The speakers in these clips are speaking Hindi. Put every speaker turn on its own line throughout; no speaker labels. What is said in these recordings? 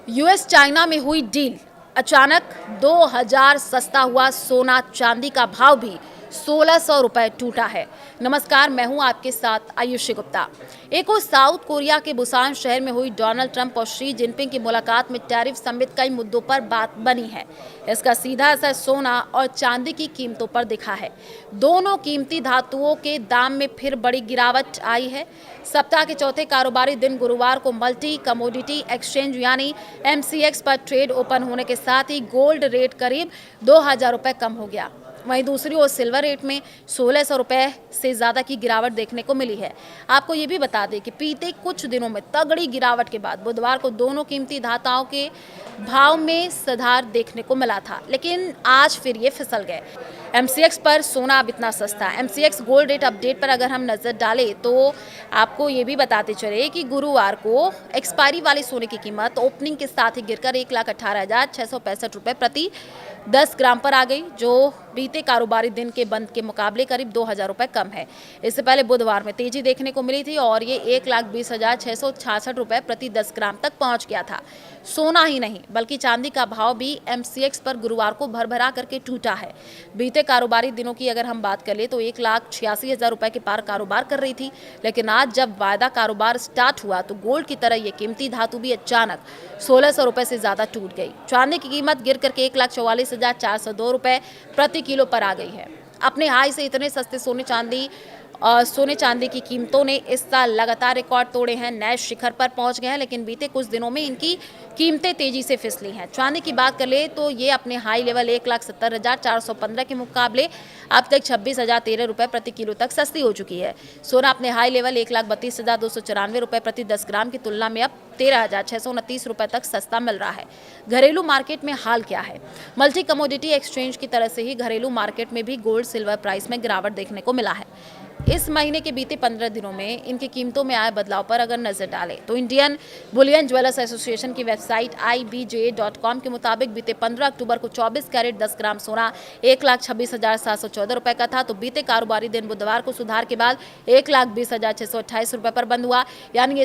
यूएस चाइना में हुई डील, अचानक 2000 सस्ता हुआ सोना चांदी का भाव भी 1600 रुपए टूटा है। नमस्कार, मैं हूं आपके साथ आयुषी गुप्ता। एक और साउथ कोरिया के बुसान शहर में हुई डोनाल्ड ट्रंप और शी जिनपिंग की मुलाकात में टैरिफ समेत कई मुद्दों पर बात बनी है। इसका सीधा असर सोना और चांदी की कीमतों पर दिखा है। दोनों कीमती धातुओं के दाम में फिर बड़ी गिरावट आई है। सप्ताह के चौथे कारोबारी दिन गुरुवार को मल्टी कमोडिटी एक्सचेंज यानी एमसीएक्स पर ट्रेड ओपन होने के साथ ही गोल्ड रेट करीब 2000 रुपए कम हो गया। वहीं दूसरी ओर सिल्वर रेट में 1600 रुपए से ज़्यादा की गिरावट देखने को मिली है। आपको ये भी बता दें कि बीते कुछ दिनों में तगड़ी गिरावट के बाद बुधवार को दोनों कीमती धातुओं के भाव में सुधार देखने को मिला था, लेकिन आज फिर ये फिसल गए। एमसीएक्स पर सोना अब इतना सस्ता। एमसीएक्स गोल्ड रेट अपडेट पर अगर हम नज़र डालें तो आपको ये भी बताते चले कि गुरुवार को एक्सपायरी वाले सोने की कीमत ओपनिंग के साथ ही गिरकर 1,18,665 रुपये प्रति 10 ग्राम पर आ गई, जो बीते कारोबारी दिन के बंद के मुकाबले करीब 2000 रुपये कम है। इससे पहले बुधवार में तेजी देखने को मिली थी और ये 1,20,666 रुपये प्रति 10 ग्राम तक पहुंच गया था। सोना ही नहीं बल्कि चांदी का भाव भी एमसीएक्स पर गुरुवार को भरभरा करके टूटा है। बीते कारोबारी दिनों की अगर हम बात कर ले तो 1,86,000 रुपये के पार कारोबार कर रही थी, लेकिन आज जब वायदा कारोबार स्टार्ट हुआ तो गोल्ड की तरह ये कीमती धातु भी अचानक 1600 रुपये से ज़्यादा टूट गई। चांदी की कीमत गिर करके 1,44,402 रुपये प्रति किलो पर आ गई है। अपने हाई से इतने सस्ते सोने चांदी की कीमतों ने इस साल लगातार रिकॉर्ड तोड़े हैं, नए शिखर पर पहुंच गए हैं, लेकिन बीते कुछ दिनों में इनकी कीमतें तेजी से फिसली हैं। चांदी की बात कर ले तो ये अपने हाई लेवल 1,70,415 के मुकाबले अब तक 26,013 रुपये प्रति किलो तक सस्ती हो चुकी है। सोना अपने हाई लेवल 1,32,294 रुपये प्रति 10 ग्राम की तुलना में अब 13,629 रुपये तक सस्ता मिल रहा है। घरेलू मार्केट में हाल क्या है? मल्टी कमोडिटी एक्सचेंज की तरह से ही घरेलू मार्केट में भी गोल्ड सिल्वर प्राइस में गिरावट देखने को मिला है। इस महीने के बीते 15 दिनों में इनकी कीमतों में आए बदलाव पर अगर नजर डालें तो इंडियन बुलियन ज्वेलर्स एसोसिएशन की वेबसाइट IBJ.com के मुताबिक बीते 15 अक्टूबर को 24 कैरेट 10 ग्राम सोना 1,26,714 रुपये का था, तो बीते कारोबारी दिन बुधवार को सुधार के बाद 1,20,628 रुपये पर बंद हुआ, यानी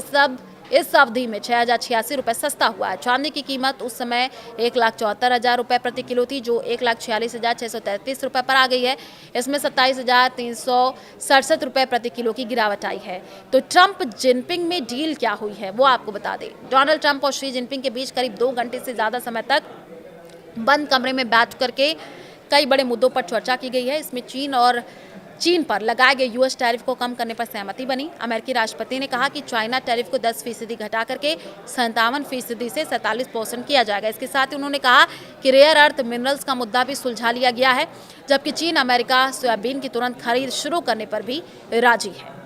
इस अवधि में 6,086 रुपये सस्ता हुआ है। चांदी की कीमत उस समय 1,74,000 रुपये प्रति किलो थी, जो 1,46,633 रुपये पर आ गई है। इसमें 27,367 रुपये प्रति किलो की गिरावट आई है। तो ट्रंप जिनपिंग में डील क्या हुई है वो आपको बता दें। डोनाल्ड ट्रंप और शी जिनपिंग के बीच करीब 2 घंटे से ज़्यादा समय तक बंद कमरे में बैठ करके कई बड़े मुद्दों पर चर्चा की गई है। इसमें चीन पर लगाए गए यूएस टैरिफ को कम करने पर सहमति बनी। अमेरिकी राष्ट्रपति ने कहा कि चाइना टैरिफ को 10% घटा करके 57% से 47% किया जाएगा। इसके साथ ही उन्होंने कहा कि रेयर अर्थ मिनरल्स का मुद्दा भी सुलझा लिया गया है, जबकि चीन अमेरिका सोयाबीन की तुरंत खरीद शुरू करने पर भी राजी है।